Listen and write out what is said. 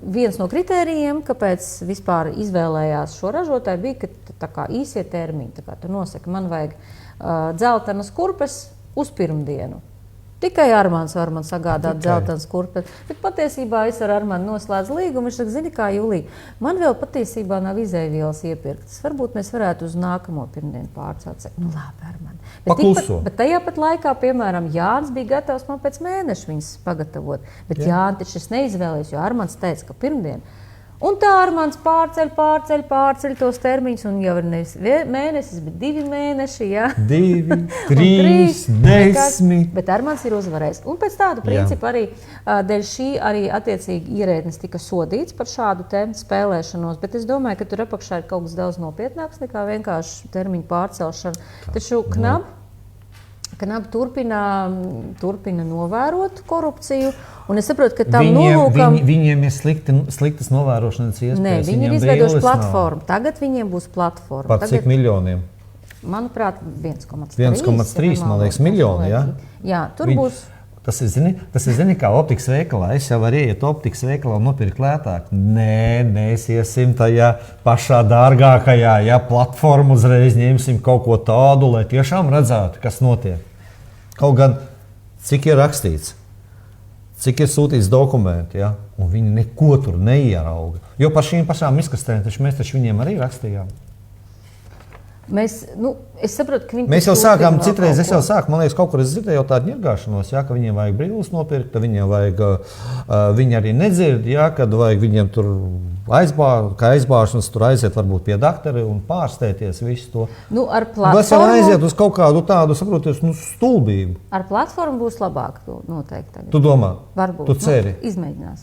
viens no kritērijiem, kāpēc vispār izvēlējās šo ražotāju, bija, ka tā kā īsie termiņi. Tā kā tu nosaki, man vajag dzeltenas kurpes uz pirmdienu. Tikai Armāns var man sagādāt dzeltenas kurpes. Bet patiesībā es ar Armānu noslēdzu līgumu. Viņš saka, zini kā, Julija, man vēl patiesībā nav izēvielas iepirktas. Varbūt mēs varētu uz nākamo pirmdienu pārcelt. Nu labi, Armān. Bet tajā pat laikā, piemēram, Jānis bija gatavs man pēc mēneša viņas pagatavot. Bet Jānis taču es neizvēlējos, jo Armāns teica, ka pirmdien. Un tā Armāns pārceļ tos termiņus, un jau ir nevis mēnesis, bet 2 mēneši, jā. 2, 3, 10. Bet Armāns ir uzvarējis. Un pēc tādu principu arī dēļ šī arī attiecīgi ierēdnis tika sodīts par šādu tēmu spēlēšanos, bet es domāju, ka tur apakšā ir kaut kas daudz nopietnāks nekā vienkārši termiņu pārcelšana. Taču Knab turpina novērot korupciju. Un es saprotu, ka tam nolūkam... Viņiem ir sliktas novērošanas iespējas. Nē, viņi ir izveidojuši platformu. Tagad viņiem būs platforma. Par cik miljoniem? Manuprāt, 1,3. 1,3, man liekas, miljoni, jā? Jā, tur būs... Tas ir, zini, kā optikas veikalā. Es jau varu iet optikas veikalā un nopirkt lētāk. Nē, mēs iesim tajā pašā dārgākajā, platformu uzreiz ņemsim kaut ko tādu, lai tiešām redzētu, kas notiek. Kaut gan, cik ir rakstīts, cik ir sūtīts dokumenti, ja? Un viņi neko tur neierauga. Jo par šīm pašām miskastēm mēs taču viņiem arī rakstījām. Es saprotu, ka viņi... Mēs jau sākām, citreiz es jau sāku, man liekas, kaut kur es dzirdēju jau tādu ņirgāšanos, ja, ka viņiem vajag brīlis nopirkt, ka viņiem vajag, viņi arī nedzird, ja, kad vajag viņiem tur aizbāšanas, tur aiziet varbūt pie daktari un pārsteigties visu to. Ar platformu... Vai jau aiziet uz kaut kādu tādu, saproties, stulbību. Ar platformu būs labāk noteikti tagad. Tu domā? Varbūt. Tu ceri? Izmēģinās.